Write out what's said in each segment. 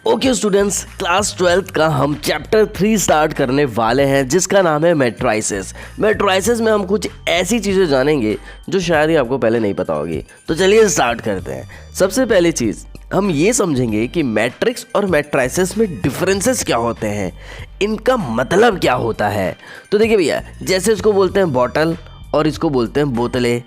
Okay students, class 12th का हम chapter 3 start करने वाले हैं जिसका नाम है मैट्राइसेस। मैट्राइसेस में हम कुछ ऐसी चीज़ें जानेंगे जो शायद ही आपको पहले नहीं पता होगी। तो चलिए स्टार्ट करते हैं। सबसे पहली चीज़ हम ये समझेंगे कि मैट्रिक्स और मैट्राइसेस में डिफरेंसेस क्या होते हैं, इनका मतलब क्या होता है। तो देखिए भैया, जैसे इसको बोलते हैं बॉटल और इसको बोलते हैं बोतलें।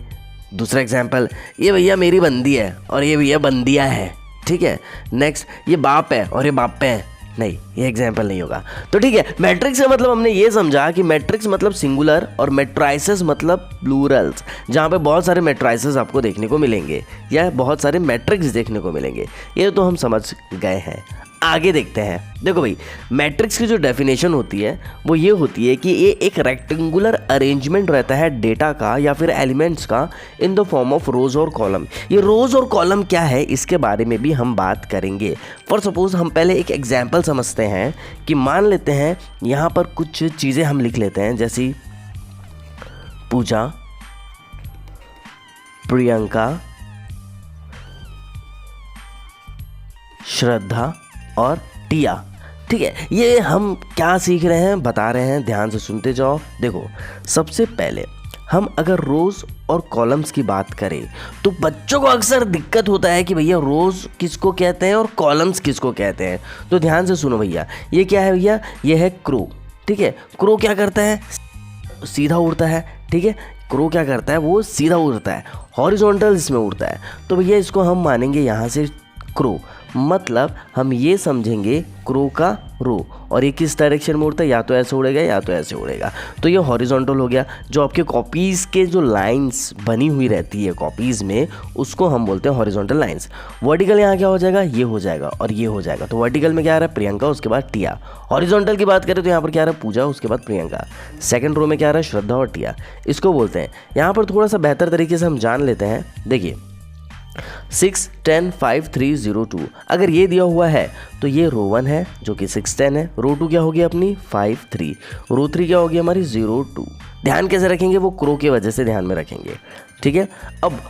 दूसरा एग्जाम्पल, ये भैया मेरी बंदी है और ये भैया बंदियाँ हैं, ठीक है। नेक्स्ट, ये बाप है और ये बापे हैं। नहीं, ये एग्जाम्पल नहीं होगा। तो ठीक है, मैट्रिक्स से मतलब हमने ये समझा कि मैट्रिक्स मतलब सिंगुलर और मैट्राइसेस मतलब प्लूरल्स, जहाँ पे बहुत सारे मैट्राइसेस आपको देखने को मिलेंगे या बहुत सारे मैट्रिक्स देखने को मिलेंगे। ये तो हम समझ गए हैं। आगे देखते हैं। देखो भाई, मैट्रिक्स की जो डेफिनेशन होती है वो ये होती है कि ये एक रेक्टेंगुलर अरेंजमेंट रहता है डेटा का या फिर एलिमेंट्स का इन द फॉर्म ऑफ रोज और कॉलम। ये रोज और कॉलम क्या है इसके बारे में भी हम बात करेंगे। फॉर सपोज हम पहले एक एग्जांपल समझते हैं कि मान लेते हैं यहाँ पर कुछ चीज़ें हम लिख लेते हैं, जैसी पूजा, प्रियंका, श्रद्धा और टिया। ठीक है, ये हम क्या सीख रहे हैं बता रहे हैं, ध्यान से सुनते जाओ। देखो, सबसे पहले हम अगर रोज़ और कॉलम्स की बात करें तो बच्चों को अक्सर दिक्कत होता है कि भैया रोज़ किसको कहते हैं और कॉलम्स किसको कहते हैं। तो ध्यान से सुनो भैया, ये क्या है भैया, ये है क्रो। ठीक है, क्रो क्या करता है, सीधा उड़ता है। ठीक है, क्रो क्या करता है, वो सीधा उड़ता है, हॉरिजॉन्टल इसमें उड़ता है। तो भैया इसको हम मानेंगे यहाँ से क्रो, मतलब हम ये समझेंगे क्रो का रो, और ये किस डायरेक्शन में उड़ता है, या तो ऐसे उड़ेगा या तो ऐसे उड़ेगा। तो ये हॉरिजॉन्टल हो गया। जो आपके कॉपीज़ के जो लाइंस बनी हुई रहती है कॉपीज़ में, उसको हम बोलते हैं हॉरिजॉन्टल लाइंस। वर्टिकल यहाँ क्या हो जाएगा, ये हो जाएगा और ये हो जाएगा। तो वर्टिकल में क्या आ रहा है, प्रियंका, उसके बाद टिया। हॉरिजॉन्टल की बात करें तो यहाँ पर क्या आ रहा है, पूजा, उसके बाद प्रियंका। सेकंड रो में क्या आ रहा है, श्रद्धा और टिया। इसको बोलते हैं, यहाँ पर थोड़ा सा बेहतर तरीके से हम जान लेते हैं। देखिए 6 10 5 3 0 2, अगर ये दिया हुआ है तो ये रो 1 है जो कि 6 10 है। रो 2 क्या होगी अपनी 5 3, रो 3 क्या होगी हमारी 0 2। ध्यान कैसे रखेंगे, वो क्रो की वजह से ध्यान में रखेंगे। ठीक है, अब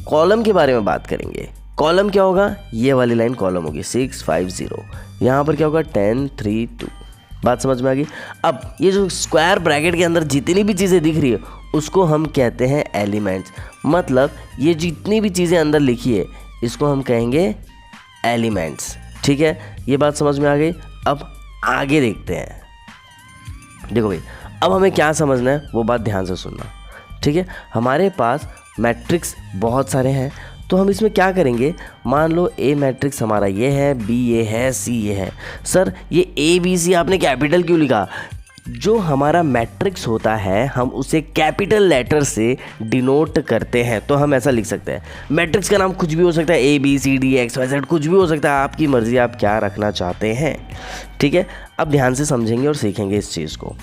कॉलम के बारे में बात करेंगे। कॉलम क्या होगा, ये वाली लाइन कॉलम होगी 6 5 0। यहाँ पर क्या होगा 10 3 2। बात समझ में आ गई। अब ये जो स्क्वायर ब्रैकेट के अंदर जितनी भी चीज़ें दिख रही है उसको हम कहते हैं एलिमेंट्स। मतलब ये जितनी भी चीज़ें अंदर लिखी है इसको हम कहेंगे एलिमेंट्स। ठीक है, ये बात समझ में आ गई। अब आगे देखते हैं। देखो भाई, अब हमें क्या समझना है वो बात ध्यान से सुनना। ठीक है, हमारे पास मैट्रिक्स बहुत सारे हैं, तो हम इसमें क्या करेंगे, मान लो ए मैट्रिक्स हमारा ये है, बी ये है, सी ये है। सर ये ए बी सी आपने कैपिटल क्यों लिखा, जो हमारा मैट्रिक्स होता है हम उसे कैपिटल लेटर से डिनोट करते हैं। तो हम ऐसा लिख सकते हैं, मैट्रिक्स का नाम कुछ भी हो सकता है, a b c d x y z, कुछ भी हो सकता है, आपकी मर्ज़ी आप क्या रखना चाहते हैं। ठीक है, अब ध्यान से समझेंगे और सीखेंगे इस चीज़ को।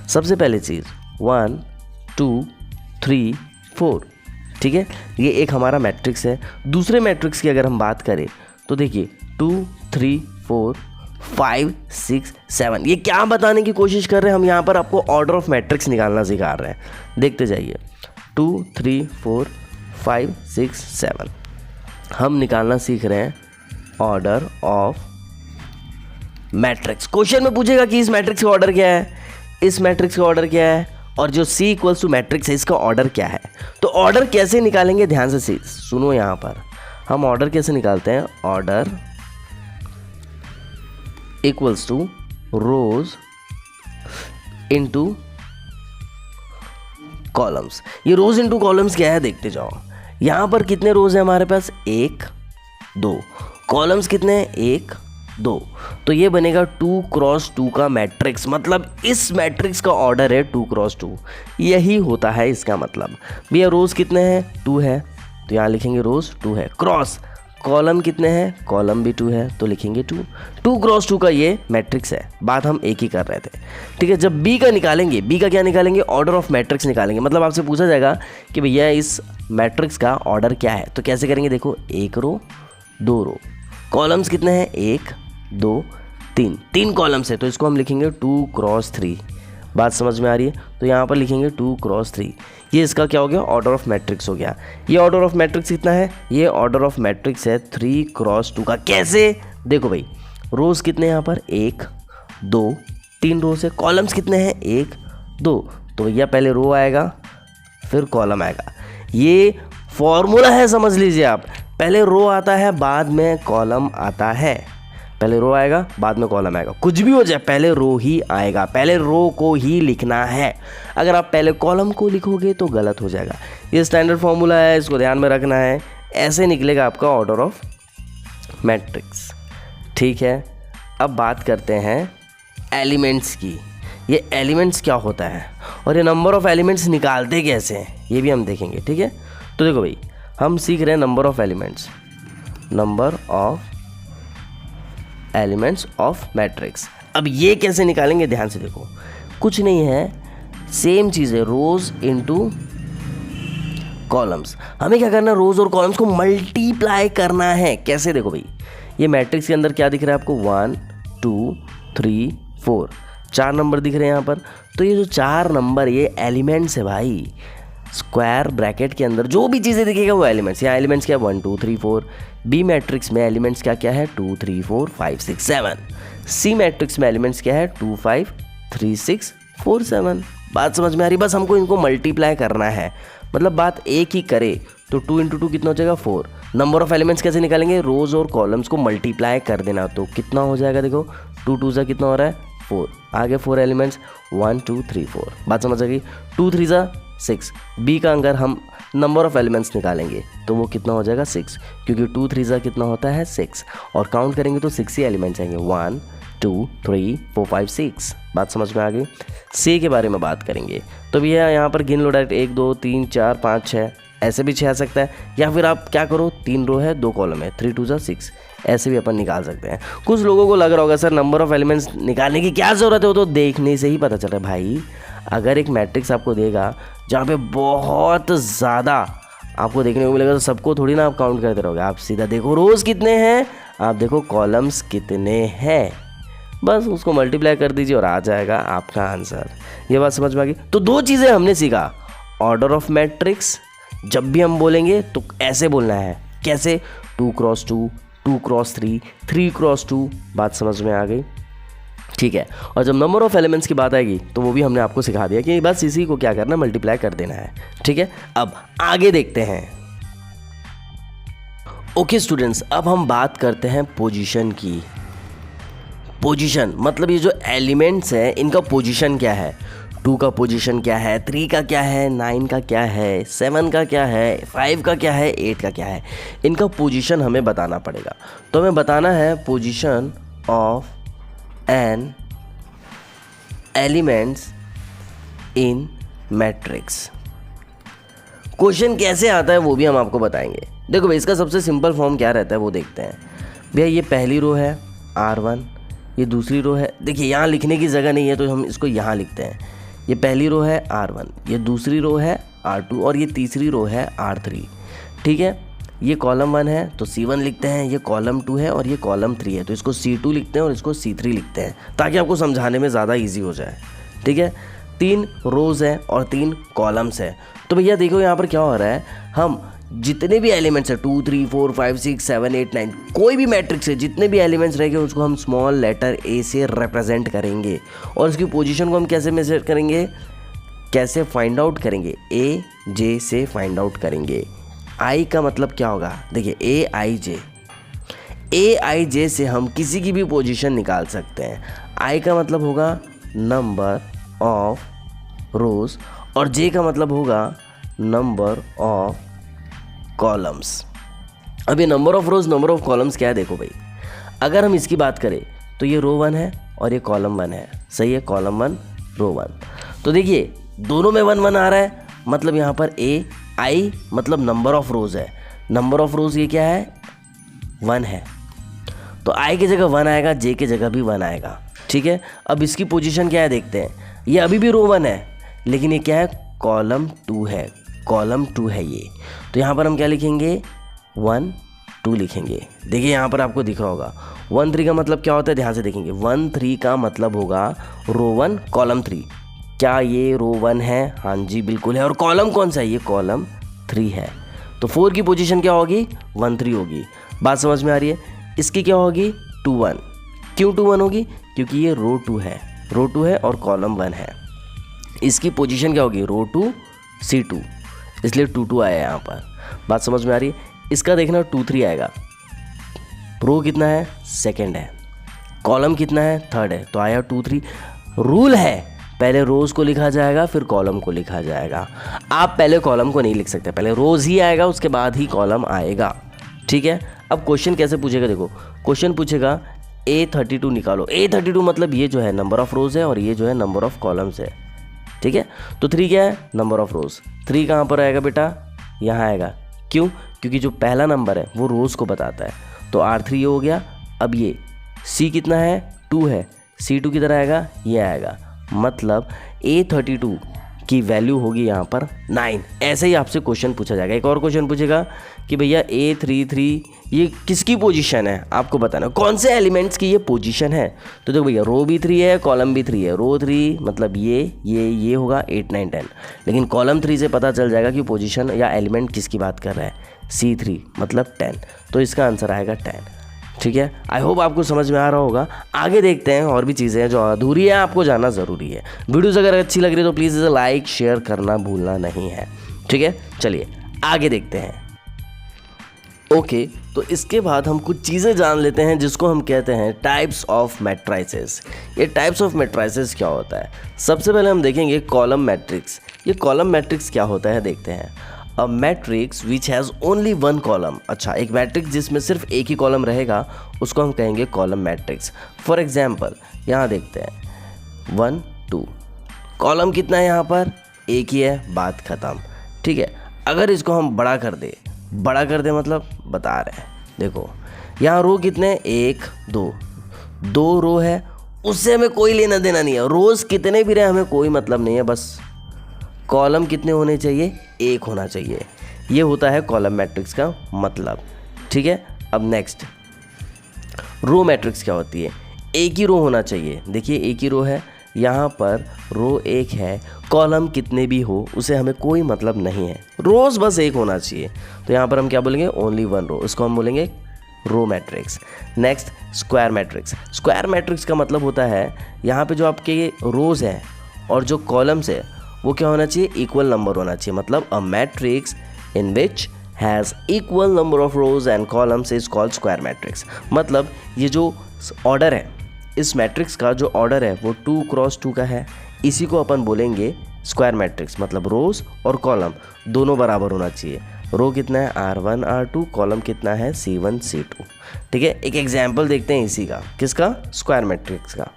सबसे पहले चीज़ 1 2 3 4। ठीक है, ये एक हमारा मैट्रिक्स है। दूसरे मैट्रिक्स की अगर हम बात करें तो देखिए 2 3 4 5 6 7। ये क्या बताने की कोशिश कर रहे हैं, हम यहाँ पर आपको ऑर्डर ऑफ मैट्रिक्स निकालना सिखा रहे हैं। देखते जाइए, 2 3 4 5 6 7 हम निकालना सीख रहे हैं ऑर्डर ऑफ मैट्रिक्स। क्वेश्चन में पूछेगा कि इस मैट्रिक्स का ऑर्डर क्या है, इस मैट्रिक्स का ऑर्डर क्या है, और जो C इक्वल्स टू मैट्रिक्स है इसका ऑर्डर क्या है। तो ऑर्डर कैसे निकालेंगे, ध्यान से सुनो। यहाँ पर हम ऑर्डर कैसे निकालते हैं, order equals to rows into columns. ये रोज इनटू कॉलम्स क्या है देखते जाओ। यहाँ पर कितने रोज है हमारे पास, 1 2। कॉलम्स कितने हैं, 1 2। तो ये बनेगा 2 क्रॉस 2 का मैट्रिक्स। मतलब इस मैट्रिक्स का ऑर्डर है 2 क्रॉस 2। यही होता है इसका मतलब। भैया रोज कितने हैं, 2 है, तो यहाँ लिखेंगे रोज 2 है। क्रॉस कॉलम कितने हैं, कॉलम भी 2 है, तो लिखेंगे 2। 2 क्रॉस 2 का ये मैट्रिक्स है। बात हम एक ही कर रहे थे। ठीक है, जब बी का निकालेंगे, बी का क्या निकालेंगे, ऑर्डर ऑफ मैट्रिक्स निकालेंगे। मतलब आपसे पूछा जाएगा कि भैया इस मैट्रिक्स का ऑर्डर क्या है, तो कैसे करेंगे, देखो 1 रो 2 रो, कॉलम्स कितने हैं, 1 2 3, 3 कॉलम्स है, तो इसको हम लिखेंगे 2 क्रॉस 3। बात समझ में आ रही है, तो यहाँ पर लिखेंगे 2 क्रॉस 3। ये इसका क्या हो गया, ऑर्डर ऑफ मैट्रिक्स हो गया। ये ऑर्डर ऑफ मैट्रिक्स कितना है, ये ऑर्डर ऑफ मैट्रिक्स है 3 क्रॉस 2 का। कैसे, देखो भाई रोज कितने हैं यहाँ पर, 1 2 3 रोज है। कॉलम्स कितने हैं, 1 2। तो भैया पहले रो आएगा फिर कॉलम आएगा। ये फॉर्मूला है, समझ लीजिए आप। पहले रो आता है बाद में कॉलम आता है। पहले रो आएगा बाद में कॉलम आएगा। कुछ भी हो जाए पहले रो ही आएगा, पहले रो को ही लिखना है। अगर आप पहले कॉलम को लिखोगे तो गलत हो जाएगा। ये स्टैंडर्ड फॉर्मूला है, इसको ध्यान में रखना है। ऐसे निकलेगा आपका ऑर्डर ऑफ मैट्रिक्स। ठीक है, अब बात करते हैं एलिमेंट्स की। ये एलिमेंट्स क्या होता है और ये नंबर ऑफ एलिमेंट्स निकालते कैसे हैं ये भी हम देखेंगे। ठीक है, तो देखो भाई हम सीख रहे हैं number of elements, number of elements of matrix. अब ये कैसे निकालेंगे, ध्यान से देखो। कुछ नहीं है, सेम चीज़ है, रोज इनटू कॉलम्स। हमें क्या करना है, रोज और कॉलम्स को मल्टीप्लाई करना है। कैसे, देखो भाई ये मैट्रिक्स के अंदर क्या दिख रहा है आपको, 1 2 3 4, 4 नंबर दिख रहे हैं यहाँ पर। तो ये जो 4 नंबर ये एलिमेंट्स है भाई। स्क्वायर ब्रैकेट के अंदर जो भी चीज़ें दिखेगा वो एलिमेंट्स। यहाँ एलिमेंट्स क्या है, 1 2 3 4। बी मैट्रिक्स में एलिमेंट्स क्या क्या है, 2 3 4 5 6 7। सी मैट्रिक्स में एलिमेंट्स क्या है, 2 5 3 6 4 7। बात समझ में आ रही, बस हमको इनको मल्टीप्लाई करना है। मतलब बात एक ही करे तो 2 × 2 कितना हो जाएगा, 4। नंबर ऑफ एलिमेंट्स कैसे निकालेंगे, रोज और कॉलम्स को मल्टीप्लाई कर देना। तो कितना हो जाएगा, देखो 2 2 ज़ा कितना हो रहा है, 4। आगे 4 एलिमेंट्स 1 2 3 4। बात समझ आ गई। 2 3 ज़ा 6। बी का अगर हम नंबर ऑफ एलिमेंट्स निकालेंगे तो वो कितना हो जाएगा, 6, क्योंकि 2 3 ज़ा कितना होता है, 6। और काउंट करेंगे तो 6 ही एलिमेंट्स आएंगे, 1 2 3 4 5 6। बात समझ में आ गई। सी के बारे में बात करेंगे तो भैया यहाँ पर गिन लो डायरेक्ट, 1 2 3 4 5 6। ऐसे भी 6 आ सकता है, या फिर आप क्या करो, 3 रो है 2 कॉलम है, 3 2 ज़ा 6। ऐसे भी अपन निकाल सकते हैं। कुछ लोगों को लग रहा होगा सर नंबर ऑफ एलिमेंट्स निकालने की क्या ज़रूरत है, वो तो देखने से ही पता चल रहा है भाई। अगर एक मैट्रिक्स आपको देगा जहाँ पे बहुत ज़्यादा आपको देखने को मिलेगा तो सबको थोड़ी ना आप काउंट करते रहोगे। आप सीधा देखो रोज़ कितने हैं, आप देखो कॉलम्स कितने हैं, बस उसको मल्टीप्लाई कर दीजिए और आ जाएगा आपका आंसर। ये बात समझ में आ गई। तो 2 चीज़ें हमने सीखा, ऑर्डर ऑफ मैट्रिक्स। जब भी हम बोलेंगे तो ऐसे बोलना है, कैसे, 2 × 2 2 × 3 3 × 2। बात समझ में आ गई, ठीक है। और जब नंबर ऑफ एलिमेंट्स की बात आएगी तो वो भी हमने आपको सिखा दिया कि बस इसी को क्या करना, मल्टीप्लाई कर देना है। ठीक है, अब आगे देखते हैं। ओके स्टूडेंट्स, अब हम बात करते हैं पोजीशन की। पोजीशन मतलब ये जो एलिमेंट्स हैं इनका पोजीशन क्या है। 2 का पोजीशन क्या है, 3 का क्या है, 9 का क्या है, 7 का क्या है, 5 का क्या है, 8 का क्या है। इनका पोजीशन हमें बताना पड़ेगा। तो हमें बताना है position of an elements in matrix. Question कैसे आता है वो भी हम आपको बताएंगे। देखो भाई इसका सबसे सिंपल फॉर्म क्या रहता है वो देखते हैं। भैया ये पहली रो है R1, ये दूसरी रो है, देखिए यहाँ लिखने की जगह नहीं है तो हम इसको यहाँ लिखते हैं। ये पहली रो है R1, ये दूसरी रो है R2 और ये तीसरी रो है R3। ठीक है, ये कॉलम 1 है तो C1 लिखते हैं, ये कॉलम 2 है और ये कॉलम 3 है तो इसको C2 लिखते हैं और इसको C3 लिखते हैं ताकि आपको समझाने में ज़्यादा ईजी हो जाए। ठीक है, 3 रोज़ हैं और 3 कॉलम्स हैं। तो भैया देखो यहाँ पर क्या हो रहा है, हम जितने भी एलिमेंट्स हैं 2 3 4 5 6 7 8 9 कोई भी मैट्रिक्स है, जितने भी एलिमेंट्स रहेंगे उसको हम स्मॉल लेटर ए से रिप्रेजेंट करेंगे और उसकी पोजीशन को हम कैसे मेजर करेंगे, कैसे फाइंड आउट करेंगे, ए जे से फाइंड आउट करेंगे। आई का मतलब क्या होगा, देखिए ए आई जे से हम किसी की भी पोजीशन निकाल सकते हैं। आई का मतलब होगा नंबर ऑफ रोज और जे का मतलब होगा नंबर ऑफ कॉलम्स। अब ये number of rose number of columns क्या है, देखो भाई अगर हम इसकी बात करें तो ये रो 1 है और ये कॉलम 1 है, सही है, कॉलम 1 रो 1। तो देखिए दोनों में 1 1 आ रहा है, मतलब यहाँ पर आई मतलब नंबर ऑफ रोज है, नंबर ऑफ रोज ये क्या है 1 है, तो आई की जगह 1 आएगा, जे की जगह भी 1 आएगा। ठीक है, अब इसकी पोजीशन क्या है देखते हैं। ये अभी भी रो 1 है लेकिन ये क्या है, कॉलम 2 है, कॉलम 2 है ये। तो यहाँ पर हम क्या लिखेंगे, 1 2 लिखेंगे। देखिए यहाँ पर आपको दिख रहा होगा 1 3 का मतलब क्या होता है, ध्यान से देखेंगे। 1 3 का मतलब होगा रो 1 कॉलम 3। क्या ये रो 1 है, हाँ जी बिल्कुल है। और कॉलम कौन सा है, ये कॉलम 3 है। तो 4 की पोजीशन क्या होगी, 1 3 होगी। बात समझ में आ रही है। इसकी क्या होगी 2 1, क्यों 2 1 होगी? क्योंकि ये रो 2 है और कॉलम 1 है। इसकी पोजीशन क्या होगी? रो 2 C2, इसलिए 2 2 आया यहाँ पर। बात समझ में आ रही है? इसका देखना 2 3 आएगा। रो कितना है? सेकंड है। कॉलम कितना है? थर्ड है, तो आया 2 3। रूल है पहले रोज़ को लिखा जाएगा फिर कॉलम को लिखा जाएगा। आप पहले कॉलम को नहीं लिख सकते, पहले रोज़ ही आएगा उसके बाद ही कॉलम आएगा। ठीक है। अब क्वेश्चन कैसे पूछेगा? देखो क्वेश्चन पूछेगा A32 निकालो। A32 मतलब ये जो है नंबर ऑफ रोज़ है और ये जो है नंबर ऑफ कॉलम्स है। ठीक है। तो 3 क्या है? Number of rows. 3 कहाँ पर आएगा बेटा? यहाँ आएगा। क्यों? क्योंकि जो पहला नंबर है वो रोज़ को बताता है, तो R3 ये हो गया। अब ये C कितना है? 2 है, C2 किधर आएगा? ये आएगा। मतलब A32 की वैल्यू होगी यहाँ पर 9। ऐसे ही आपसे क्वेश्चन पूछा जाएगा। एक और क्वेश्चन पूछेगा कि भैया A33 ये किसकी पोजीशन है, आपको बताना कौन से एलिमेंट्स की ये पोजीशन है। तो देखो भैया रो भी 3 है, कॉलम भी 3 है। रो 3 मतलब ये होगा 8 9 10, लेकिन कॉलम 3 से पता चल जाएगा कि पोजीशन या एलिमेंट किसकी बात कर रहा है। C3 मतलब 10, तो इसका आंसर आएगा 10। ठीक है। आई होप आपको समझ में आ रहा होगा। आगे देखते हैं, और भी चीज़ें हैं जो अधूरी है, आपको जानना ज़रूरी है। वीडियोज़ अगर अच्छी लग रही है तो प्लीज़ इसे लाइक शेयर करना भूलना नहीं है। ठीक है, चलिए आगे देखते हैं। ओके, तो इसके बाद हम कुछ चीज़ें जान लेते हैं जिसको हम कहते हैं टाइप्स ऑफ मैट्राइसेस। ये टाइप्स ऑफ मैट्राइसेस क्या होता है? सबसे पहले हम देखेंगे कॉलम मैट्रिक्स। ये कॉलम मैट्रिक्स क्या होता है देखते हैं। A matrix which has only 1 column. अच्छा, एक मैट्रिक्स जिसमें सिर्फ एक ही कॉलम रहेगा उसको हम कहेंगे कॉलम मैट्रिक्स। फॉर एग्जाम्पल यहाँ देखते हैं 1 2, कॉलम कितना है यहाँ पर? एक ही है, बात ख़त्म। ठीक है। अगर इसको हम बड़ा कर दे मतलब बता रहे हैं, देखो यहाँ रो कितने? 1 2 रो है, उससे हमें कोई लेना देना नहीं है। रोज़ कितने भी रहे हमें कोई मतलब नहीं है, बस कॉलम कितने होने चाहिए? 1 होना चाहिए। ये होता है कॉलम मैट्रिक्स का मतलब। ठीक है। अब नेक्स्ट रो मैट्रिक्स क्या होती है? एक ही रो होना चाहिए। देखिए एक ही रो है, यहाँ पर रो 1 है, कॉलम कितने भी हो उसे हमें कोई मतलब नहीं है, रोज़ बस 1 होना चाहिए। तो यहाँ पर हम क्या बोलेंगे? ओनली 1 रो, इसको हम बोलेंगे row matrix. Next square matrix. Square matrix का मतलब होता है यहाँ पे जो आपके रोज़ हैं और जो कॉलम्स है वो क्या होना चाहिए? इक्वल नंबर होना चाहिए। मतलब a matrix in which has equal number of rose and columns is called square matrix. मतलब ये जो ऑर्डर है, इस मैट्रिक्स का जो ऑर्डर है वो 2 क्रॉस 2 का है, इसी को अपन बोलेंगे स्क्वायर मैट्रिक्स। मतलब रोज और कॉलम दोनों बराबर होना चाहिए। रो कितना है? R1 R2, कॉलम कितना है? C1 C2। ठीक है। एक एग्जाम्पल देखते हैं इसी का, किसका? स्क्वायर मैट्रिक्स का।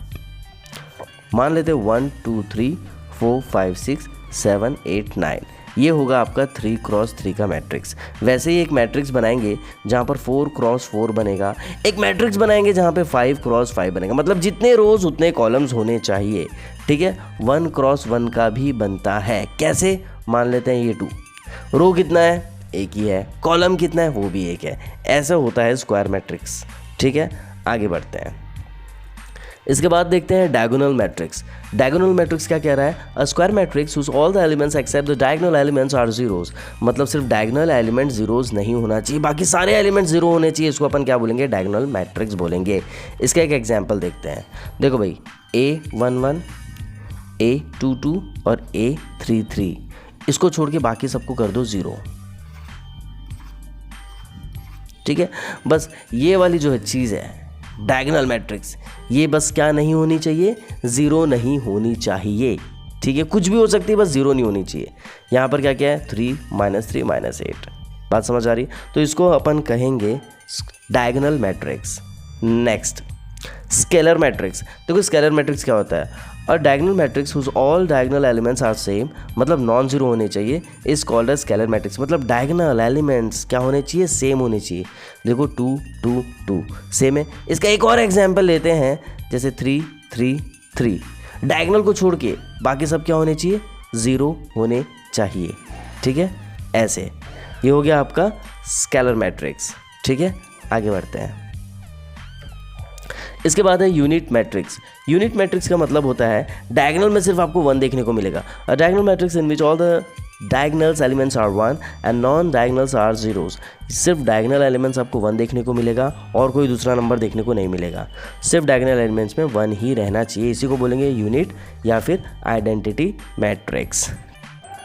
मान लेते हैं 1 2 3 4 5 6 7 8 9, ये होगा आपका 3 क्रॉस 3 का मैट्रिक्स। वैसे ही एक मैट्रिक्स बनाएंगे जहाँ पर 4 क्रॉस 4 बनेगा, एक मैट्रिक्स बनाएंगे जहाँ पे 5 क्रॉस 5 बनेगा। मतलब जितने रोज उतने कॉलम्स होने चाहिए। ठीक है। 1 क्रॉस 1 का भी बनता है। कैसे? मान लेते हैं ये 2, रो कितना है? एक ही है, कॉलम कितना है? वो भी एक है। ऐसा होता है स्क्वायर मैट्रिक्स। ठीक है। आगे बढ़ते हैं। इसके बाद देखते हैं डायगोनल मैट्रिक्स। डायगोनल मैट्रिक्स क्या कह रहा है? A square matrix whose all the elements except the diagonal elements are zeros. मतलब सिर्फ डायगोनल एलिमेंट जीरोज नहीं होना चाहिए, बाकी सारे एलिमेंट जीरो होने चाहिए। इसको अपन क्या बोलेंगे? डायगोनल मैट्रिक्स बोलेंगे। इसका एक एग्जांपल देखते हैं। देखो भाई A11 A22 और A33, इसको छोड़ के बाकी सबको कर दो 0। ठीक है। बस ये वाली जो है चीज़ है डायगोनल मैट्रिक्स, ये बस क्या नहीं होनी चाहिए? 0 नहीं होनी चाहिए। ठीक है। कुछ भी हो सकती है, बस 0 नहीं होनी चाहिए। यहाँ पर क्या क्या है? 3 -3 -8। बात समझ आ रही है? तो इसको अपन कहेंगे diagonal matrix. Next scalar matrix. देखो स्केलर मैट्रिक्स क्या होता है? और diagonal matrix whose all diagonal elements are same, मतलब नॉन जीरो होने चाहिए, is called a scalar matrix. मतलब डायगोनल एलिमेंट्स क्या होने चाहिए? सेम होने चाहिए। देखो 2 2 2 सेम है। इसका एक और एग्जांपल लेते हैं, जैसे 3 3 3। डायगोनल को छोड़ के बाकी सब क्या होने चाहिए? 0 होने चाहिए। ठीक है। ऐसे ये हो गया आपका स्केलर मैट्रिक्स। ठीक है। आगे बढ़ते हैं। इसके बाद है यूनिट मैट्रिक्स। यूनिट मैट्रिक्स का मतलब होता है डायगोनल में सिर्फ आपको 1 देखने को मिलेगा। Diagonal matrix in which all the diagonals elements are 1 and non diagonals are zeros. सिर्फ डायगनल एलिमेंट्स आपको 1 देखने को मिलेगा और कोई दूसरा नंबर देखने को नहीं मिलेगा। सिर्फ डायगनल एलिमेंट्स में 1 ही रहना चाहिए। इसी को बोलेंगे यूनिट या फिर आइडेंटिटी मैट्रिक्स।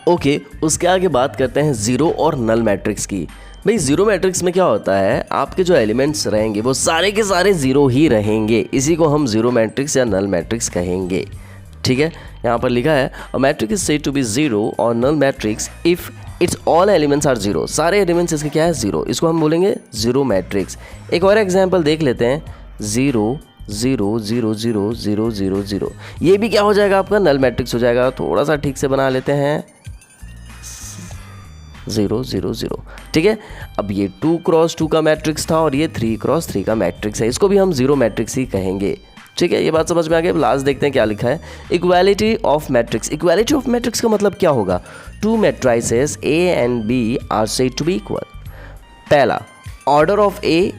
ओके, उसके आगे बात करते हैं ज़ीरो और नल मैट्रिक्स की। भाई ज़ीरो मैट्रिक्स में क्या होता है, आपके जो एलिमेंट्स रहेंगे वो सारे के सारे ज़ीरो ही रहेंगे। इसी को हम ज़ीरो मैट्रिक्स या नल मैट्रिक्स कहेंगे। ठीक है, यहाँ पर लिखा है a matrix is said to be zero और null matrix if it's all elements are zero. सारे एलिमेंट्स इसके क्या है, ज़ीरो। इसको हम बोलेंगे ज़ीरो मैट्रिक्स। एक और एग्जाम्पल देख लेते हैं, 0 0 0 0 0 0 0। ये भी क्या हो जाएगा, आपका नल मैट्रिक्स हो जाएगा। थोड़ा सा ठीक से बना लेते हैं, 0 0 0। ठीक है, अब ये 2 क्रॉस 2 का मैट्रिक्स था और ये 3 क्रॉस 3 का मैट्रिक्स है। इसको भी हम ज़ीरो मैट्रिक्स ही कहेंगे। ठीक है, ये बात समझ में आ गई। लास्ट देखते हैं क्या लिखा है, equality of matrix. Equality of matrix का मतलब क्या होगा, 2 matrices A and B are said to be equal. पहला, order of A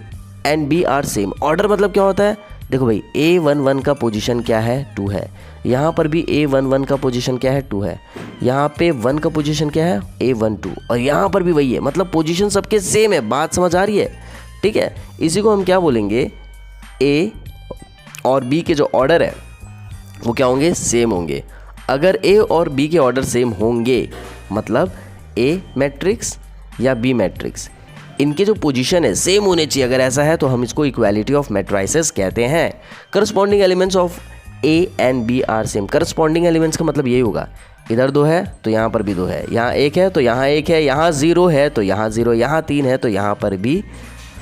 and B are same. Order मतलब क्या होता है, देखो भाई A11 का पोजीशन क्या है, 2 है। यहाँ पर भी A11 का पोजीशन क्या है, 2 है। यहाँ पे 1 का पोजीशन क्या है, A12, और यहाँ पर भी वही है। मतलब पोजीशन सबके सेम है। बात समझ आ रही है? ठीक है, इसी को हम क्या बोलेंगे, A और B के जो ऑर्डर है वो क्या होंगे, सेम होंगे। अगर A और B के ऑर्डर सेम होंगे मतलब A मैट्रिक्स या B मैट्रिक्स, इनके जो पोजीशन है सेम होने चाहिए। अगर ऐसा है तो हम इसको इक्वालिटी ऑफ मैट्रिसेस कहते हैं। Corresponding elements of A and B are same. Corresponding elements का मतलब यही होगा, इधर 2 है तो यहाँ पर भी 2 है, यहाँ 1 है तो यहाँ 1 है, यहाँ 0 है तो यहाँ 0, यहाँ 3 है तो यहाँ पर भी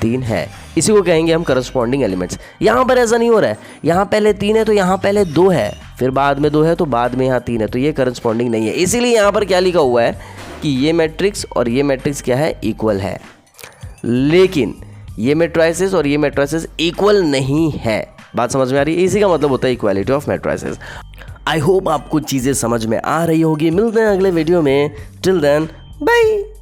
3 है। इसी को कहेंगे हम करस्पॉन्डिंग एलिमेंट्स। यहाँ पर ऐसा नहीं हो रहा है, यहाँ पहले 3 है तो यहाँ पहले 2 है, फिर बाद में 2 है तो बाद में यहाँ 3 है, तो ये करस्पॉन्डिंग नहीं है। इसीलिए यहाँ पर क्या लिखा हुआ है कि ये मैट्रिक्स और ये मैट्रिक्स क्या है, इक्वल है। लेकिन ये मैट्रिसेस और ये मैट्रिसेस इक्वल नहीं है। बात समझ में आ रही है? इसी का मतलब होता है equality of matrices. I hope आपको चीज़ें समझ में आ रही होगी। मिलते हैं अगले वीडियो में। Till then bye.